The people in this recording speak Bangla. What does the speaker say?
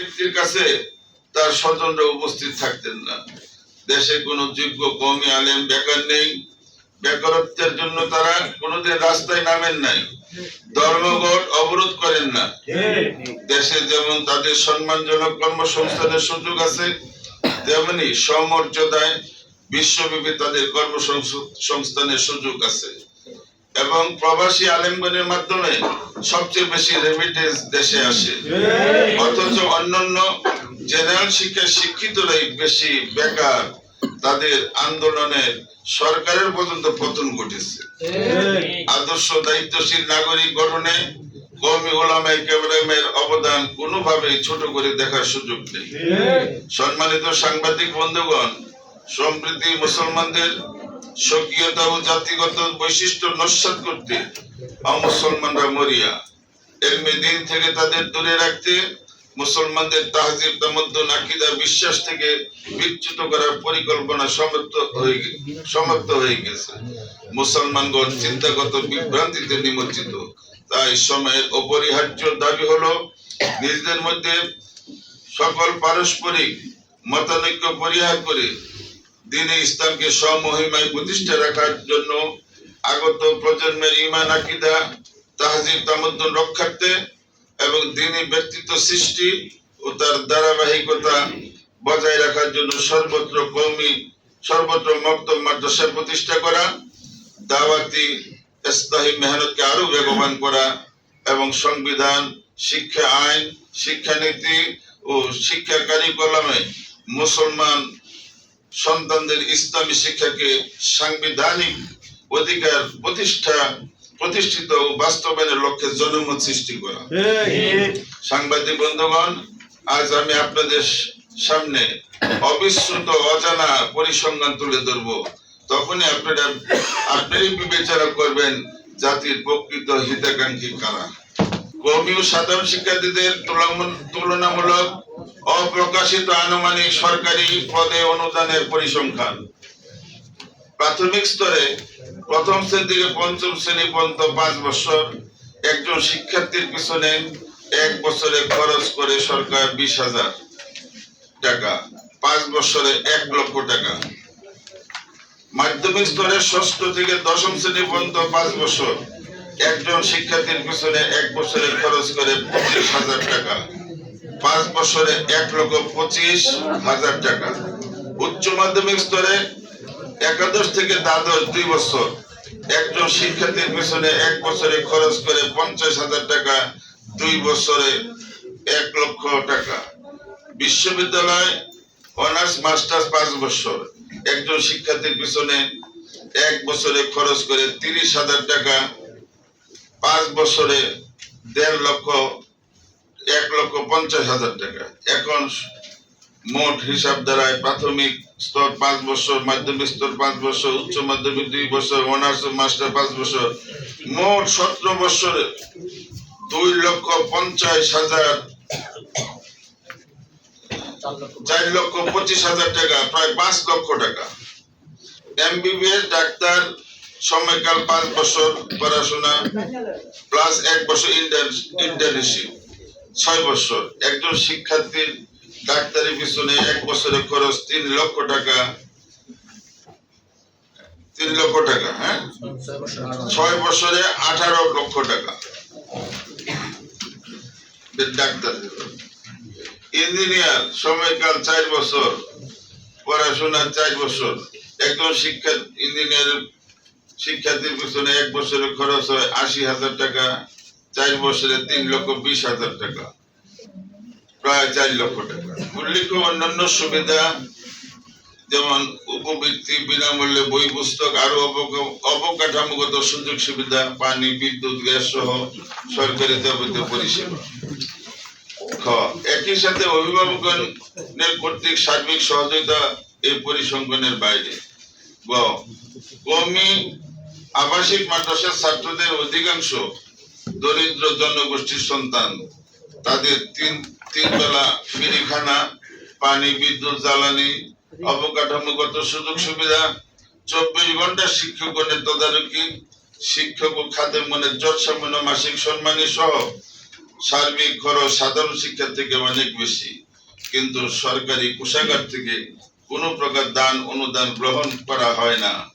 ব্যক্তির কাছে তার স্বজনরা উপস্থিত থাকতেন না। দেশে কোনো যোগ্য কওমি আলেম বেকার নেই। বেকারত্বের জন্য তারা কোনোদিন রাস্তায় নামেন নাই, ধর্মঘট অবরোধ করেন না। দেশে যেমন তাদের সম্মানজনক কর্মসংস্থানের সুযোগ আছে, তেমনি সমর্যাদায় বিশ্বব্যাপী তাদের কর্মসংস্থানের সুযোগ আছে। এবং প্রবাসী আলেমগণের মাধ্যমে সবচেয়ে বেশি রেমিটেন্স দেশে আসে। অথচ অন্যান্য জেনারেল শিক্ষায় শিক্ষিতরাই বেশি বেকার। তাদের আন্দোলনে সরকারের পর্যন্ত পতন ঘটেছে। আদর্শ দায়িত্বশীল নাগরিক গঠনে কওমি উলামায়ে কেরামের অবদান কোনোভাবেই ছোট করে দেখার সুযোগ নেই। সম্মানিত সাংবাদিক বন্ধুগণ, সম্প্রতি মুসলমানদের স্বকীয়তা ও জাতিগত বৈশিষ্ট্য নস্যাৎ করতে অমুসলমানরা মরিয়া। এলমে দ্বীন থেকে তাদের দূরে রাখতে মুসলমানদের তাহজিব, তামাদ্দুন, আকীদা, বিশ্বাস থেকে বিচ্যুত করার পরিকল্পনা সমাপ্ত হয়ে গেছে। মুসলমানগণ চিন্তাগত বিভ্রান্তিতে নিমজ্জিত। তাই সময়ের অপরিহার্য দাবি হলো নিজেদের মধ্যে সকল পারস্পরিক মতানৈক্য পরিহার করে দ্বীনে ইসলামকে স্বমহিমায় প্রতিষ্ঠা রাখার জন্য আগত প্রজন্মের ঈমান, আকীদা, তাহজিব, তামাদ্দুন রক্ষার্থে এবং দ্বীনি ব্যক্তিত্ব সৃষ্টি ও তার ধারাবাহিকতা বজায় রাখার জন্য সর্বত্র মক্তব মাদ্রাসা প্রতিষ্ঠা করা, দাওয়াতি ইসলাহি মেহনতকে আরো বেগবান করা এবং সংবিধান, শিক্ষা আইন, শিক্ষানীতি ও শিক্ষা কারিকুলামে মুসলমান সন্তানদের ইসলামী শিক্ষাকে সাংবিধানিক অধিকার প্রতিষ্ঠিত ও বাস্তবায়নের লক্ষ্যে জনমত সৃষ্টি করা। সাংবাদিক বন্ধুগণ, আজ আমি আপনাদের সামনে অবিশ্রুত অজানা পরিসংখ্যান তুলে ধরব। তখনই আপনারাই বিবেচনা করবেন জাতির প্রকৃত হিতাকাঙ্ক্ষী কারা। কওমি ও সাধারণ শিক্ষার্থীদের তুলনামূলক অপ্রকাশিত আনুমানিক সরকারি পদে অনুদানের পরিসংখ্যান। প্রাথমিক স্তরে প্রথম শ্রেণী থেকে পঞ্চম শ্রেণী পর্যন্ত 5 বছর একজন শিক্ষার্থীর পিছনে এক বছরে খরচ করে সরকার 20,000 টাকা, 5 বছরে 1 লক্ষ টাকা। মাধ্যমিক স্তরে ষষ্ঠ থেকে দশম শ্রেণী পর্যন্ত 5 বছর একজন শিক্ষার্থীর পিছনে এক বছরে খরচ করে 25,000 টাকা, 5 বছরে 1,25,000 টাকা। উচ্চ মাধ্যমিক স্তরে একাদশ থেকে দ্বাদশ 2 বছর একজন শিক্ষার্থীর পিছনে এক বছরে খরচ করে 50,000 টাকা, 2 বছরে 1 লক্ষ টাকা। বিশ্ববিদ্যালয় অনার্স মাস্টার্স 5 বছর একজন শিক্ষার্থীর পিছনে এক বছরে খরচ করে 30,000 টাকা, 5 বছরে 1,50,000 টাকা। এখন মোট হিসাব দ্বারায় প্রাথমিক স্তর 5 বছর, মাধ্যমিক স্তর 5 বছর, উচ্চ মাধ্যমিক 2 বছর, অনার্স মাস্টার 5 বছর, মোট 17 বছরে 2,50,000, 4,25,000 টাকা, প্রায় 5 লক্ষ টাকা। এমবিবিএস ডাক্তার সময়কাল 5 বছর পড়াশোনা প্লাস 1 বছর ইন্টার্নশিপ, 6 বছর একজন শিক্ষার্থীর ডাক্তারি পিছনে এক বছরের খরচ 3 লক্ষ টাকা, 3 লক্ষ টাকা। হ্যাঁ, 6 বছরে 18 লক্ষ টাকা ডাক্তার। ইঞ্জিনিয়ার সময়কাল 4 বছর পড়াশোনা, 4 বছর একজন ইঞ্জিনিয়ারের শিক্ষার্থীর পিছনে এক বছরের খরচ হয় 80,000 টাকা, 4 বছরে 3,20,000 টাকা, প্রায় 4 লক্ষ টাকা। উল্লেখ্য অন্যান্য সুবিধা যেমন উপবৃত্তি, বিনামূল্যে বই পুস্তক, আরো অবকাঠামোগত সুযোগ সুবিধা, পানি, বিদ্যুৎ, গ্যাস সহ সরকারি যাবতীয় পরিষেবা। একই সাথে অভিভাবকগণের কর্তৃক সার্বিক সহযোগিতা এই পরিসংখ্যানের বাইরে। কওমি আবাসিক মাদ্রাসার ছাত্রদের অধিকাংশ দরিদ্র জনগোষ্ঠীর সন্তান। তাদের তিন বেলা ফ্রি খানা, পানি, বিদ্যুৎ, জ্বালানি, অবকাঠামোগত সুযোগ সুবিধা, 24 ঘন্টা শিক্ষকগণের তদারকি, শিক্ষক ও খাদেমগণের যৎসামান্য মাসিক সম্মানী সহ সার্বিক খরচ সাধারণ শিক্ষা থেকে অনেক বেশি, কিন্তু সরকারি কোষাগার থেকে কোনো প্রকার দান অনুদান গ্রহণ করা হয় না।